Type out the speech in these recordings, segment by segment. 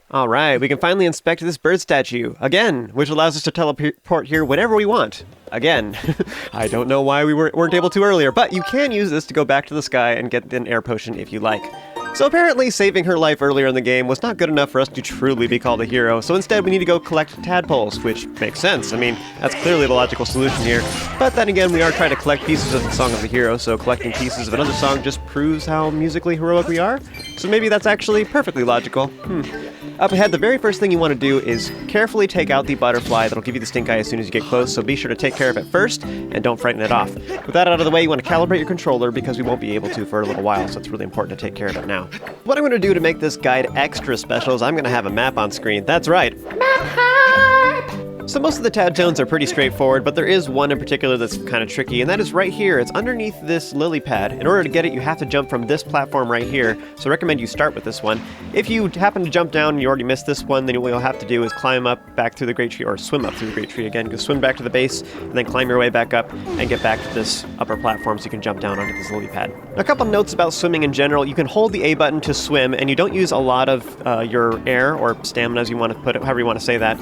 Alright, we can finally inspect this bird statue, again, which allows us to teleport here whenever we want. Again. I don't know why we weren't able to earlier, but you can use this to go back to the sky and get an air potion if you like. So apparently saving her life earlier in the game was not good enough for us to truly be called a hero, so instead we need to go collect tadpoles, which makes sense. I mean, that's clearly the logical solution here. But then again, we are trying to collect pieces of the Song of the Hero, so collecting pieces of another song just proves how musically heroic we are. So maybe that's actually perfectly logical. Up ahead, the very first thing you want to do is carefully take out the butterfly that'll give you the stink eye as soon as you get close, so be sure to take care of it first, and don't frighten it off. With that out of the way, you want to calibrate your controller because we won't be able to for a little while, so it's really important to take care of it now. What I'm going to do to make this guide extra special is I'm going to have a map on screen. That's right. Map hype! So most of the Tadtones are pretty straightforward, but there is one in particular that's kind of tricky, and that is right here. It's underneath this lily pad. In order to get it, you have to jump from this platform right here, so I recommend you start with this one. If you happen to jump down and you already missed this one, then what you'll have to do is climb up back through the great tree, or swim up through the great tree again. Go swim back to the base, and then climb your way back up and get back to this upper platform so you can jump down onto this lily pad. A couple notes about swimming in general. You can hold the A button to swim, and you don't use a lot of your air, or stamina as you want to put it, however you want to say that,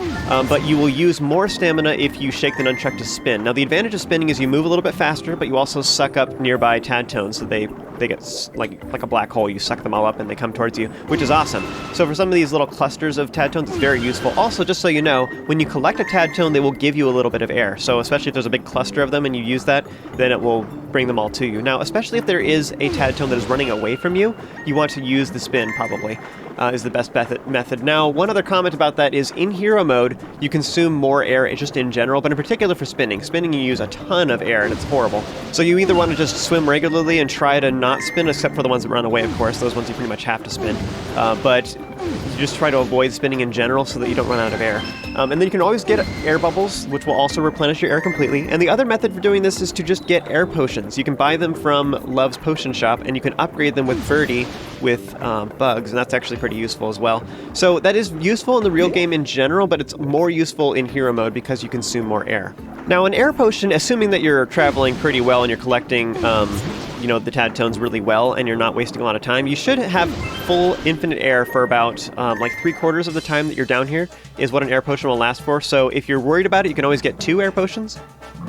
but you will use more stamina if you shake the nunchuck to spin. Now the advantage of spinning is you move a little bit faster, but you also suck up nearby Tadtones, so they get like a black hole. You suck them all up and they come towards you, which is awesome. So for some of these little clusters of Tadtones, it's very useful. Also, just so you know, when you collect a Tadtone, they will give you a little bit of air. So especially if there's a big cluster of them and you use that, then it will bring them all to you. Now, especially if there is a Tadtone that is running away from you, you want to use the spin, probably. Is the best method. Now, one other comment about that is in hero mode, you consume more air just in general, but in particular for spinning. Spinning, you use a ton of air, and it's horrible. So you either want to just swim regularly and try to not spin, except for the ones that run away, of course. Those ones you pretty much have to spin. But you just try to avoid spinning in general so that you don't run out of air. And then you can always get air bubbles, which will also replenish your air completely. And the other method for doing this is to just get air potions. You can buy them from Love's Potion Shop, and you can upgrade them with Birdie with bugs, and that's actually pretty useful as well. So that is useful in the real game in general, but it's more useful in hero mode because you consume more air. Now, an air potion, assuming that you're traveling pretty well and you're collecting the Tadtones really well and you're not wasting a lot of time, you should have full infinite air for about like 3/4 of the time that you're down here is what an air potion will last for. So if you're worried about it, you can always get 2 air potions,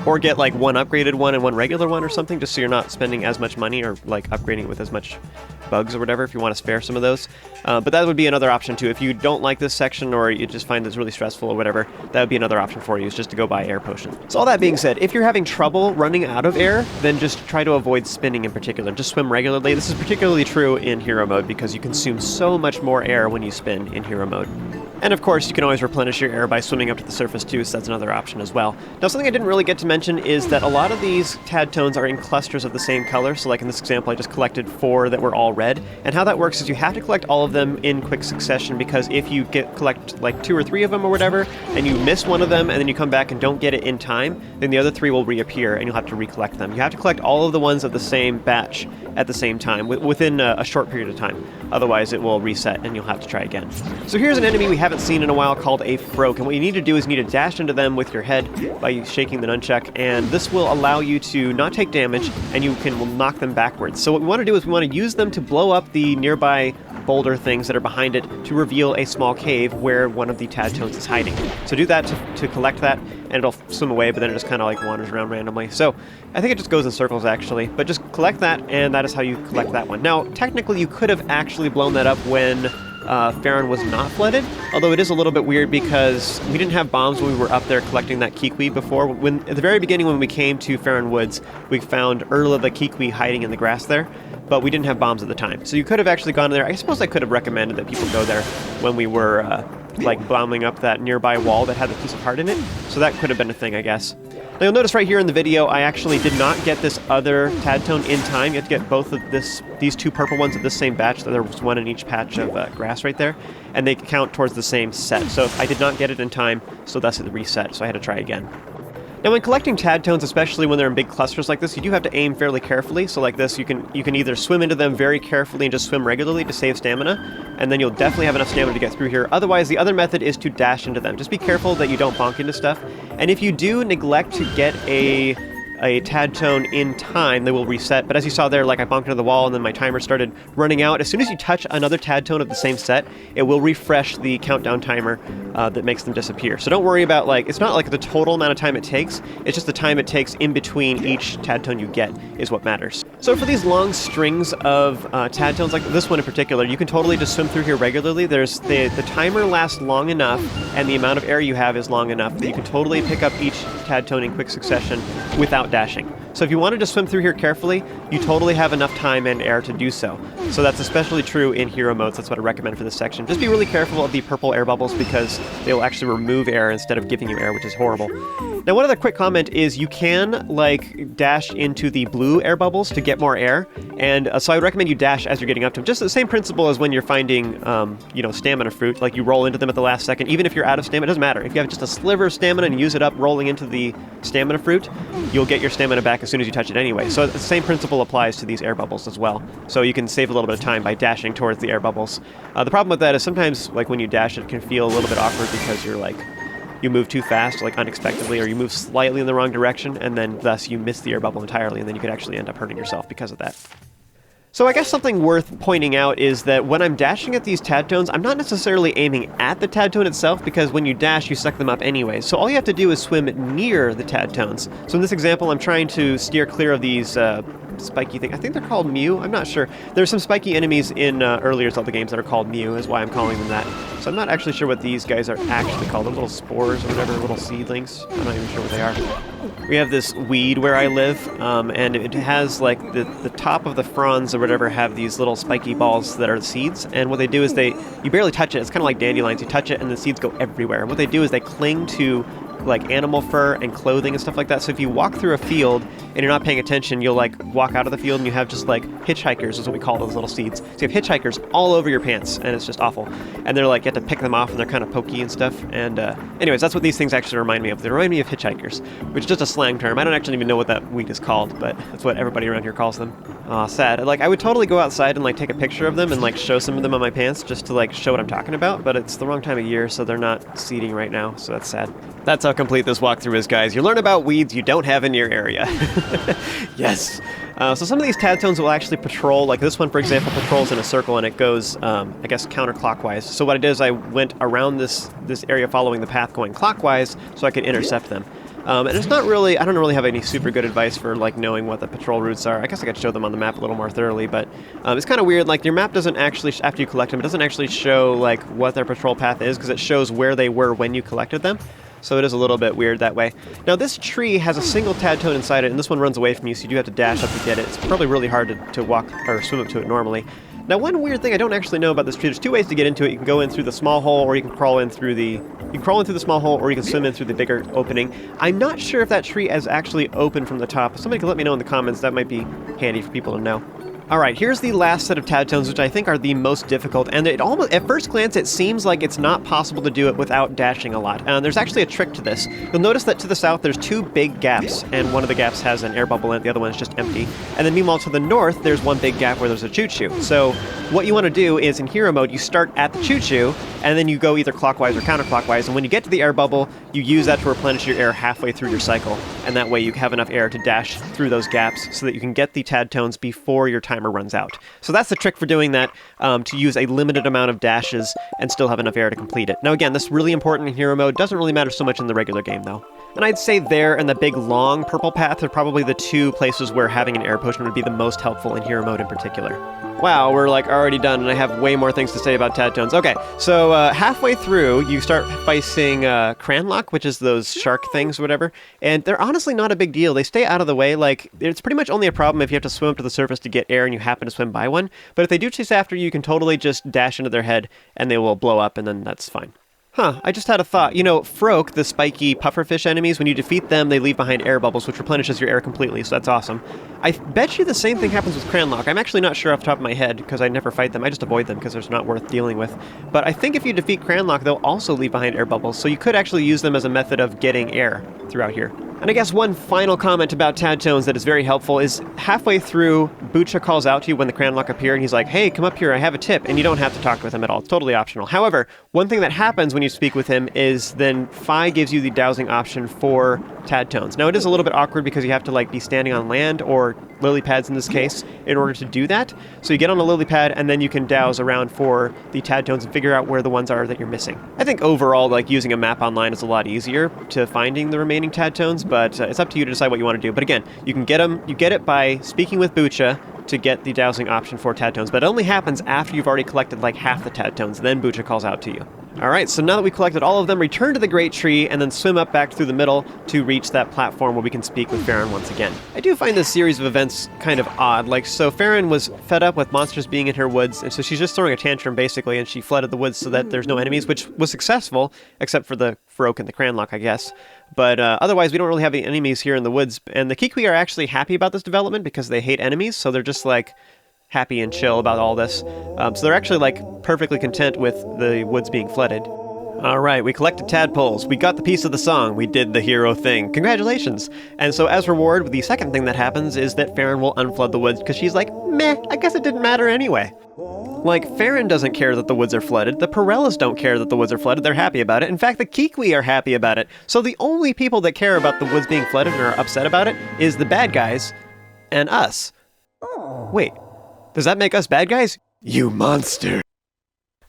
or get like one upgraded one and one regular one or something, just so you're not spending as much money or like upgrading with as much bugs or whatever if you want to spare some of those. But that would be another option too. If you don't like this section or you just find this really stressful or whatever, that would be another option for you, is just to go buy air potion. So all that being said, if you're having trouble running out of air, then just try to avoid spinning in particular. Just swim regularly. This is particularly true in hero mode because you consume so much more air when you spin in hero mode. And of course, you can always replenish your air by swimming up to the surface too, so that's another option as well. Now, something I didn't really get to mention is that a lot of these Tadtones are in clusters of the same color. So like in this example, I just collected 4 that were all red. And how that works is you have to collect all of them in quick succession, because if you collect like 2 or 3 of them or whatever, and you miss one of them and then you come back and don't get it in time, then the other 3 will reappear and you'll have to recollect them. You have to collect all of the ones of the same batch at the same time, within a short period of time. Otherwise, it will reset and you'll have to try again. So here's an enemy we haven't seen in a while called a Froak, and what you need to do is you need to dash into them with your head by shaking the nunchuck, and this will allow you to not take damage, and you can knock them backwards. So what we want to do is we want to use them to blow up the nearby boulder things that are behind it to reveal a small cave where one of the Tadtones is hiding. So do that to collect that, and it'll swim away, but then it just kind of like wanders around randomly. So I think it just goes in circles actually, but just collect that, and that is how you collect that one. Now, technically you could have actually blown that up when Farron was not flooded, although it is a little bit weird because we didn't have bombs when we were up there collecting that Kikwi before. At the very beginning when we came to Farron Woods, we found Oolo the Kikwi hiding in the grass there, but we didn't have bombs at the time. So you could have actually gone there. I suppose I could have recommended that people go there when we were like bombing up that nearby wall that had the piece of heart in it, so that could have been a thing, I guess. Now you'll notice right here in the video, I actually did not get this other Tadtone in time. You have to get both of these 2 purple ones of this same batch. There was one in each patch of grass right there, and they count towards the same set. So I did not get it in time, so thus it reset, so I had to try again. Now when collecting Tadtones, especially when they're in big clusters like this, you do have to aim fairly carefully. So like this, you can either swim into them very carefully and just swim regularly to save stamina, and then you'll definitely have enough stamina to get through here. Otherwise, the other method is to dash into them. Just be careful that you don't bonk into stuff. And if you do neglect to get a a Tadtone in time, they will reset. But as you saw there, like I bonked into the wall and then my timer started running out. As soon as you touch another Tadtone of the same set, it will refresh the countdown timer that makes them disappear. So don't worry about, like, it's not like the total amount of time it takes, it's just the time it takes in between each Tadtone you get is what matters. So for these long strings of Tadtones, like this one in particular, you can totally just swim through here regularly. There's the timer lasts long enough and the amount of air you have is long enough that you can totally pick up each Tadtone in quick succession without dashing. So if you wanted to swim through here carefully, you totally have enough time and air to do so. So that's especially true in hero modes. That's what I recommend for this section. Just be really careful of the purple air bubbles because they will actually remove air instead of giving you air, which is horrible. Now, one other quick comment is you can, like, dash into the blue air bubbles to get more air, and so I would recommend you dash as you're getting up to them. Just the same principle as when you're finding, stamina fruit. Like, you roll into them at the last second. Even if you're out of stamina, it doesn't matter. If you have just a sliver of stamina and use it up rolling into the stamina fruit, you'll get your stamina back as soon as you touch it anyway. So the same principle applies to these air bubbles as well. So you can save a little bit of time by dashing towards the air bubbles. The problem with that is sometimes, like, when you dash, it can feel a little bit awkward because you're, like, you move too fast, like unexpectedly, or you move slightly in the wrong direction, and then thus you miss the air bubble entirely, and then you could actually end up hurting yourself because of that. So I guess something worth pointing out is that when I'm dashing at these Tadtones, I'm not necessarily aiming at the Tadtone itself, because when you dash, you suck them up anyway. So all you have to do is swim near the Tadtones. So in this example, I'm trying to steer clear of these spiky thing. I think they're called Mew. I'm not sure. There's some spiky enemies in earlier Zelda games that are called Mew, is why I'm calling them that. So I'm not actually sure what these guys are actually called. They're little spores or whatever, little seedlings. I'm not even sure what they are. We have this weed where I live, and it has, like, the top of the fronds or whatever have these little spiky balls that are seeds, and what they do is you barely touch it. It's kind of like dandelions. You touch it and the seeds go everywhere. And what they do is they cling to, like, animal fur and clothing and stuff like that. So if you walk through a field and you're not paying attention, you'll, like, walk out of the field and you have just, like, hitchhikers is what we call those little seeds. So you have hitchhikers all over your pants, and it's just awful. And they're, like, you have to pick them off, and they're kind of pokey and stuff. And anyways, that's what these things actually remind me of. They remind me of hitchhikers, which is just a slang term. I don't actually even know what that weed is called, but that's what everybody around here calls them. Aw, sad. Like, I would totally go outside and, like, take a picture of them and, like, show some of them on my pants just to, like, show what I'm talking about, but it's the wrong time of year, so they're not seeding right now, so that's sad. That's how complete this walkthrough is, guys. You learn about weeds you don't have in your area. Yes. So some of these Tadtones will actually patrol, like this one, for example, patrols in a circle, and it goes, I guess, counterclockwise. So what I did is I went around this area following the path going clockwise so I could intercept them. And it's not really, I don't really have any super good advice for, like, knowing what the patrol routes are. I guess I could show them on the map a little more thoroughly, but it's kind of weird. Like, your map doesn't actually, after you collect them, it doesn't actually show, like, what their patrol path is, because it shows where they were when you collected them. So it is a little bit weird that way. Now, this tree has a single Tadtone inside it, and this one runs away from you, so you do have to dash up to get it. It's probably really hard to walk or swim up to it normally. Now, one weird thing I don't actually know about this tree, there's two ways to get into it. You can go in through the small hole, or you can crawl in through the small hole, or you can swim in through the bigger opening. I'm not sure if that tree is actually open from the top. Somebody can let me know in the comments. That might be handy for people to know. Alright, here's the last set of Tadtones, which I think are the most difficult, and it almost, at first glance, it seems like it's not possible to do it without dashing a lot. There's actually a trick to this. You'll notice that to the south there's two big gaps, and one of the gaps has an air bubble in it, the other one is just empty. And then meanwhile to the north, there's one big gap where there's a choo-choo. So what you want to do is, in hero mode, you start at the choo-choo, and then you go either clockwise or counterclockwise, and when you get to the air bubble, you use that to replenish your air halfway through your cycle, and that way you have enough air to dash through those gaps so that you can get the Tadtones before your timer runs out. So that's the trick for doing that, to use a limited amount of dashes and still have enough air to complete it. Now again, this is really important in hero mode, doesn't really matter so much in the regular game though. And I'd say there and the big long purple path are probably the two places where having an air potion would be the most helpful in hero mode in particular. Wow, we're like already done, and I have way more things to say about Tadtones. Okay, so halfway through, you start facing Cranlock, which is those shark things or whatever, and they're honestly not a big deal. They stay out of the way. Like, it's pretty much only a problem if you have to swim up to the surface to get air and you happen to swim by one, but if they do chase after you, you can totally just dash into their head and they will blow up, and then that's fine. Huh, I just had a thought. You know, Froak, the spiky pufferfish enemies, when you defeat them, they leave behind air bubbles, which replenishes your air completely, so that's awesome. I bet you the same thing happens with Cranlock. I'm actually not sure off the top of my head, because I never fight them. I just avoid them, because they're not worth dealing with. But I think if you defeat Cranlock, they'll also leave behind air bubbles, so you could actually use them as a method of getting air throughout here. And I guess one final comment about Tadtones that is very helpful is halfway through, Butcha calls out to you when the Cranlock appear, and he's like, hey, come up here, I have a tip, and you don't have to talk with him at all. It's totally optional. However, one thing that happens when you speak with him is then Fi gives you the dowsing option for Tadtones. Now, it is a little bit awkward because you have to like be standing on land or lily pads in this case in order to do that. So you get on a lily pad and then you can douse around for the Tadtones and figure out where the ones are that you're missing. I think overall, like using a map online is a lot easier to finding the remaining Tadtones, but it's up to you to decide what you want to do. But again, you can get them. You get it by speaking with Bucha to get the dowsing option for Tadtones, but it only happens after you've already collected like half the Tadtones. Then Bucha calls out to you. All right, so now that we've collected all of them, return to the Great Tree and then swim up back through the middle to reach that platform where we can speak with Farron once again. I do find this series of events kind of odd. Like, so Farron was fed up with monsters being in her woods, and so she's just throwing a tantrum basically, and she flooded the woods so that there's no enemies, which was successful, except for the Farouk and the Cranlock, I guess. But otherwise, we don't really have any enemies here in the woods, and the Kikwi are actually happy about this development because they hate enemies, so they're just like happy and chill about all this. So they're actually like perfectly content with the woods being flooded. All right, we collected tadpoles. We got the piece of the song. We did the hero thing. Congratulations. And so as reward, the second thing that happens is that Farron will unflood the woods because she's like, meh, I guess it didn't matter anyway. Like, Farron doesn't care that the woods are flooded. The Pirellas don't care that the woods are flooded. They're happy about it. In fact, the Kikwi are happy about it. So the only people that care about the woods being flooded and are upset about it is the bad guys and us. Wait, does that make us bad guys? You monster.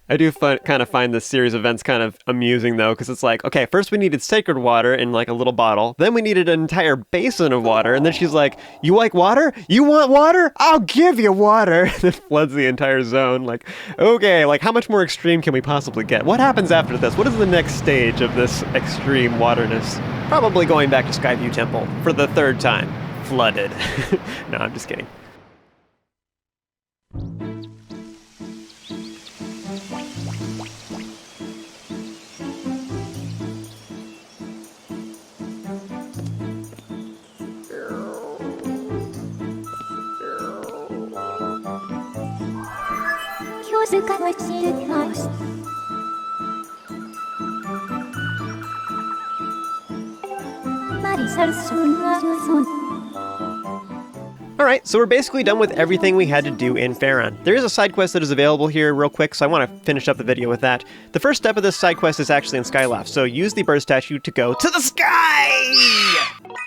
I do kind of find this series of events kind of amusing, though, because it's like, okay, first we needed sacred water in, like, a little bottle. Then we needed an entire basin of water. And then she's like, you like water? You want water? I'll give you water. And it floods the entire zone. Like, okay, like, how much more extreme can we possibly get? What happens after this? What is the next stage of this extreme waterness? Probably going back to Skyview Temple for the third time. Flooded. No, I'm just kidding. Alright, so we're basically done with everything we had to do in Farron. There is a side quest that is available here real quick, so I want to finish up the video with that. The first step of this side quest is actually in Skyloft, so use the bird statue to go to the sky!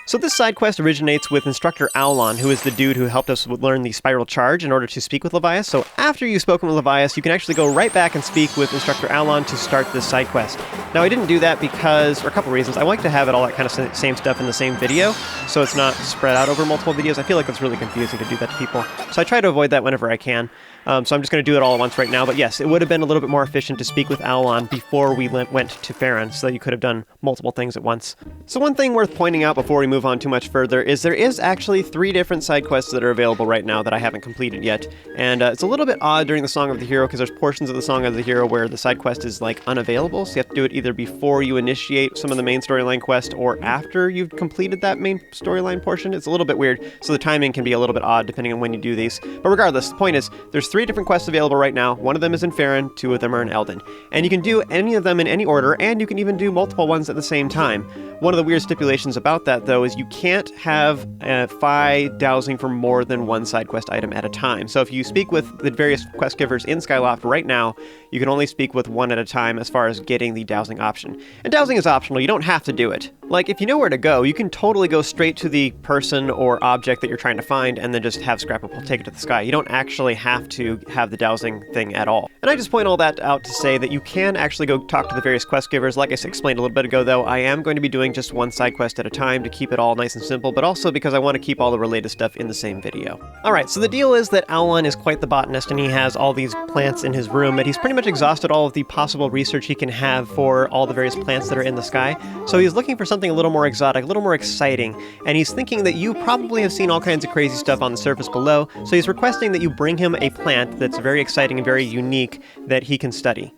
So this side quest originates with Instructor Owlan, who is the dude who helped us learn the Spiral Charge in order to speak with Levias. So after you've spoken with Levias, you can actually go right back and speak with Instructor Owlan to start this side quest. Now I didn't do that because, for a couple reasons. I like to have it all that kind of same stuff in the same video, so it's not spread out over multiple videos. I feel like it's really confusing to do that to people. So I try to avoid that whenever I can. So I'm just going to do it all at once right now. But yes, it would have been a little bit more efficient to speak with Owlan before we went to Farron, so that you could have done multiple things at once. So one thing worth pointing out before we move on too much further is there is actually 3 different side quests that are available right now that I haven't completed yet. And it's a little bit odd during the Song of the Hero because there's portions of the Song of the Hero where the side quest is like unavailable. So you have to do it either before you initiate some of the main storyline quest or after you've completed that main storyline portion. It's a little bit weird, so the timing can be a little bit odd depending on when you do these. But regardless, the point is there's 3 different quests available right now. One of them is in Farron, 2 of them are in Eldin. And you can do any of them in any order, and you can even do multiple ones at the same time. One of the weird stipulations about that, though, is you can't have Fi dowsing for more than one side quest item at a time. So if you speak with the various quest givers in Skyloft right now, you can only speak with one at a time as far as getting the dowsing option. And dowsing is optional, you don't have to do it. Like, if you know where to go, you can totally go straight to the person or object that you're trying to find and then just have Scrapple take it to the sky. You don't actually have to have the dowsing thing at all. And I just point all that out to say that you can actually go talk to the various quest givers. Like I explained a little bit ago, though, I am going to be doing just one side quest at a time to keep it all nice and simple, but also because I want to keep all the related stuff in the same video. Alright, so the deal is that Owlan is quite the botanist and he has all these plants in his room, and he's pretty much exhausted all of the possible research he can have for all the various plants that are in the sky. So he's looking for something a little more exotic, a little more exciting, and he's thinking that you probably have seen all kinds of crazy stuff on the surface below, so he's requesting that you bring him a plant that's very exciting and very unique that he can study.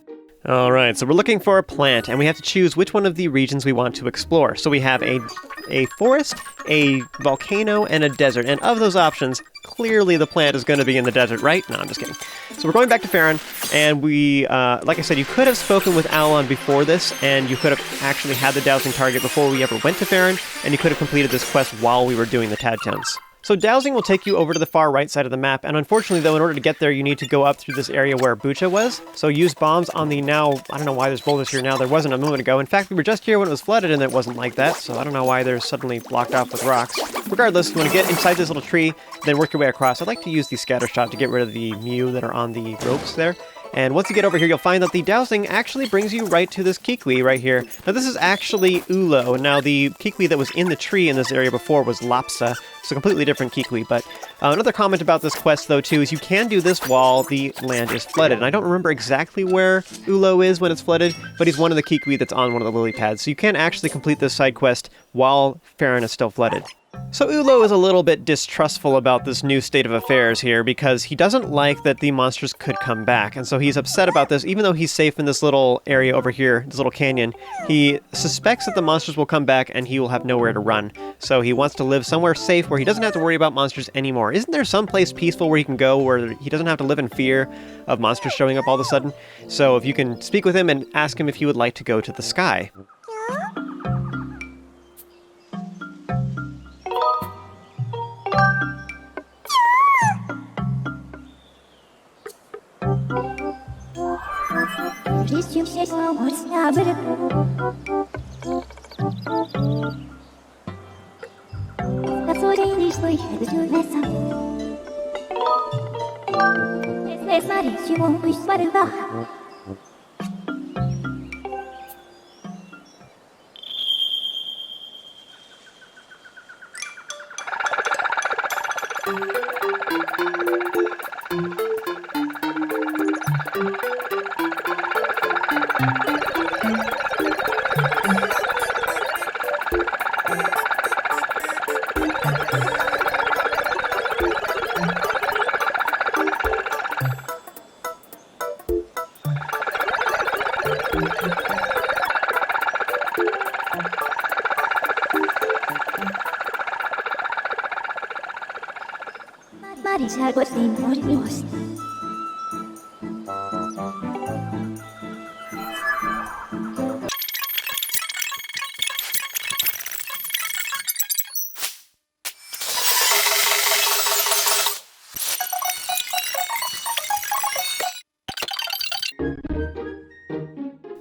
Alright, so we're looking for a plant, and we have to choose which one of the regions we want to explore. So we have a forest, a volcano, and a desert. And of those options, clearly the plant is going to be in the desert, right? No, I'm just kidding. So we're going back to Farron, and we, like I said, you could have spoken with Owlan before this, and you could have actually had the dowsing target before we ever went to Farron, and you could have completed this quest while we were doing the Tadtones. So dowsing will take you over to the far right side of the map, and unfortunately though, in order to get there, you need to go up through this area where Bucha was. So use bombs on the now, I don't know why there's boulders here now, there wasn't a moment ago. In fact, we were just here when it was flooded and it wasn't like that, so I don't know why they're suddenly blocked off with rocks. Regardless, you want to get inside this little tree, then work your way across. I'd like to use the scatter shot to get rid of the Mew that are on the ropes there. And once you get over here, you'll find that the dowsing actually brings you right to this Kikwi right here. Now this is actually Oolo. Now the Kikwi that was in the tree in this area before was Lapsa. It's a completely different Kikwi. But another comment about this quest though too is you can do this while the land is flooded. And I don't remember exactly where Oolo is when it's flooded, but he's one of the Kikwi that's on one of the lily pads. So you can actually complete this side quest while Fauna is still flooded. So Oolo is a little bit distrustful about this new state of affairs here because he doesn't like that the monsters could come back. And so he's upset about this, even though he's safe in this little area over here, this little canyon. He suspects that the monsters will come back and he will have nowhere to run. So he wants to live somewhere safe where he doesn't have to worry about monsters anymore. Isn't there some place peaceful where he can go where he doesn't have to live in fear of monsters showing up all of a sudden? So if you can speak with him and ask him if he would like to go to the sky.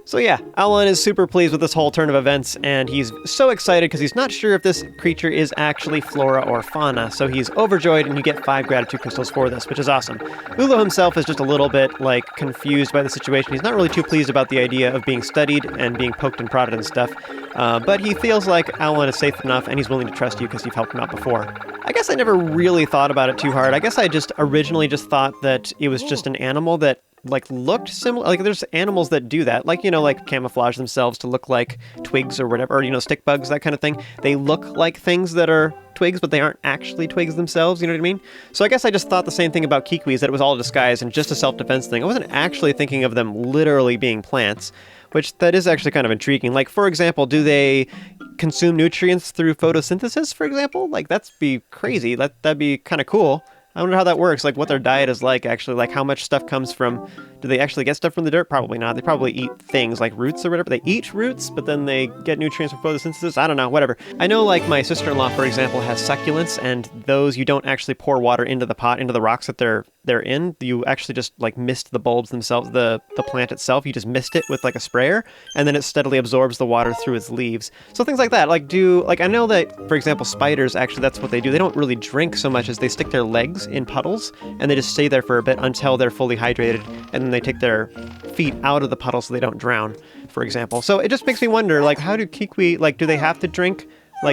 So yeah, Owlan is super pleased with this whole turn of events, and he's so excited because he's not sure if this creature is actually Flora or Fauna, so he's overjoyed, and you get 5 gratitude crystals for this, which is awesome. Oolo himself is just a little bit, confused by the situation. He's not really too pleased about the idea of being studied and being poked and prodded and stuff, but he feels like Owlan is safe enough, and he's willing to trust you because you've helped him out before. I guess I never really thought about it too hard. I guess I just originally just thought that it was just an animal that looked similar. There's animals that do that, camouflage themselves to look like twigs or whatever, or stick bugs, that kind of thing. They look like things that are twigs, but they aren't actually twigs themselves, you know what I mean? So I guess I just thought the same thing about Kikwis, that it was all a disguise and just a self-defense thing. I wasn't actually thinking of them literally being plants, which that is actually kind of intriguing. For example, do they consume nutrients through photosynthesis, for example? That'd be crazy. That'd be kind of cool. I wonder how that works, what their diet is actually, how much stuff comes from, do they actually get stuff from the dirt? Probably not. They probably eat things like roots or whatever. They eat roots, but then they get nutrients from photosynthesis. I don't know, whatever. I know, my sister-in-law, for example, has succulents, and those you don't actually pour water into the pot, into the rocks that they're in. You actually just, mist the bulbs themselves, the plant itself. You just mist it with, a sprayer, and then it steadily absorbs the water through its leaves. So things like that. I know that, for example, spiders, actually, that's what they do. They don't really drink so much as they stick their legs in puddles, and they just stay there for a bit until they're fully hydrated, and then they take their feet out of the puddle so they don't drown, for example. So it just makes me wonder, how do Kikwi, do they have to drink,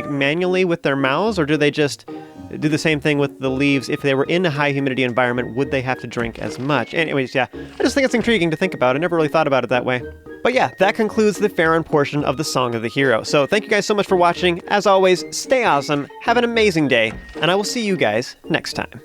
manually with their mouths, or do they just do the same thing with the leaves? If they were in a high humidity environment, would they have to drink as much? Anyways, yeah, I just think it's intriguing to think about. I never really thought about it that way. But yeah, that concludes the Faron portion of the Song of the Hero. So thank you guys so much for watching. As always, stay awesome, have an amazing day, and I will see you guys next time.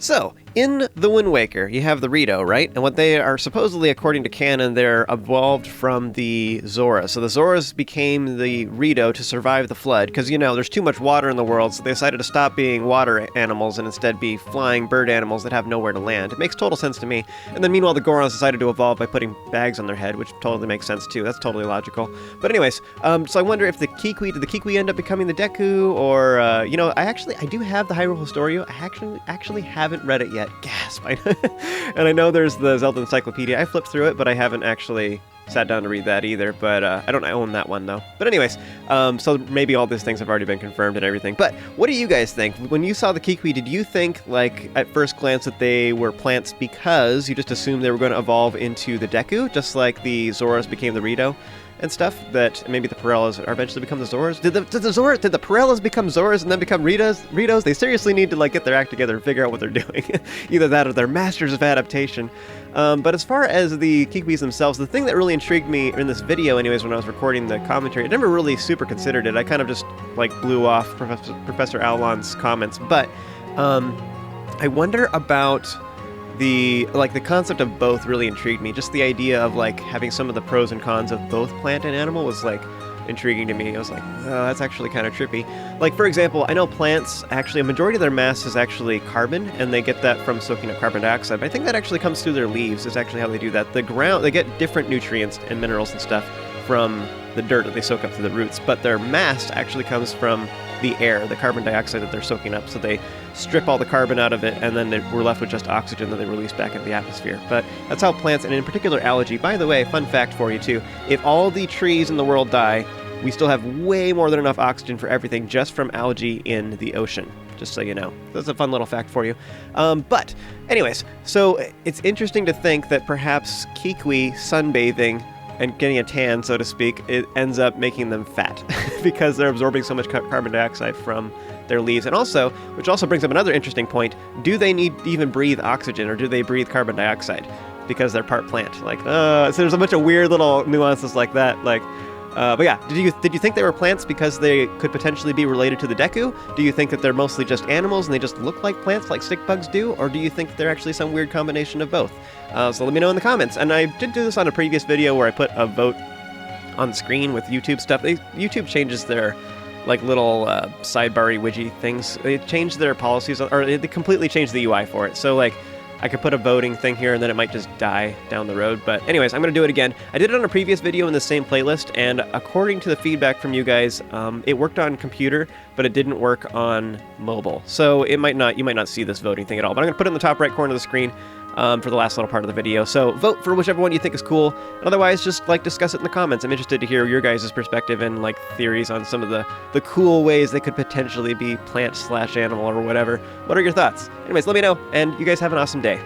So, In The Wind Waker, you have the Rito, right? And what they are supposedly, according to canon, they're evolved from the Zora. So the Zoras became the Rito to survive the flood, because, you know, there's too much water in the world, so they decided to stop being water animals and instead be flying bird animals that have nowhere to land. It makes total sense to me. And then meanwhile, the Gorons decided to evolve by putting bags on their head, which totally makes sense too. That's totally logical. But anyways, so I wonder if did the Kikwi end up becoming the Deku, or, you know, I do have the Hyrule Historia. I actually haven't read it yet. Gasp. And I know there's the Zelda Encyclopedia. I flipped through it, but I haven't actually sat down to read that either. But I don't own that one, though. But anyways, so maybe all these things have already been confirmed and everything. But what do you guys think? When you saw the Kikwi, did you think, like, at first glance that they were plants because you just assumed they were going to evolve into the Deku, just like the Zoras became the Rito? And stuff, that maybe the Pirellas are eventually become the Zoras? Did the Pirellas become Zoras and then become Ritos? They seriously need to, like, get their act together and figure out what they're doing. Either that or they're masters of adaptation. But as far as the Kikwis themselves, the thing that really intrigued me in this video anyways when I was recording the commentary, I never really super considered it. I kind of just, like, blew off Professor Owlan's comments. But I wonder about the concept of both really intrigued me. Just the idea of, like, having some of the pros and cons of both plant and animal was, like, intriguing to me. I was like, oh, that's actually kind of trippy. Like, for example, I know plants, actually, a majority of their mass is actually carbon, and they get that from soaking up carbon dioxide. But I think that actually comes through their leaves, is actually how they do that. The ground, they get different nutrients and minerals and stuff from the dirt that they soak up through the roots, but their mass actually comes from the air, the carbon dioxide that they're soaking up. So they strip all the carbon out of it, and then we're left with just oxygen that they release back into the atmosphere. But that's how plants, and in particular algae, by the way, fun fact for you too, if all the trees in the world die, we still have way more than enough oxygen for everything just from algae in the ocean. Just so you know. That's a fun little fact for you. But anyways, so it's interesting to think that perhaps Kikwi sunbathing and getting a tan, so to speak, it ends up making them fat because they're absorbing so much carbon dioxide from their leaves. And also, which also brings up another interesting point, do they need to even breathe oxygen, or do they breathe carbon dioxide because they're part plant? Like, so there's a bunch of weird little nuances like that. Like, but yeah, did you think they were plants because they could potentially be related to the Deku? Do you think that they're mostly just animals and they just look like plants like stick bugs do? Or do you think that they're actually some weird combination of both? So let me know in the comments. And I did do this on a previous video where I put a vote on the screen with YouTube stuff. YouTube changes their, like, little sidebar-y widget things. They changed their policies, or they completely changed the UI for it. So, like, I could put a voting thing here and then it might just die down the road. But anyways, I'm going to do it again. I did it on a previous video in the same playlist, and according to the feedback from you guys, it worked on computer, but it didn't work on mobile. So you might not see this voting thing at all. But I'm going to put it in the top right corner of the screen for the last little part of the video. So vote for whichever one you think is cool. And otherwise, just, like, discuss it in the comments. I'm interested to hear your guys' perspective and, like, theories on some of the cool ways they could potentially be plant/animal or whatever. What are your thoughts? Anyways, let me know, and you guys have an awesome day.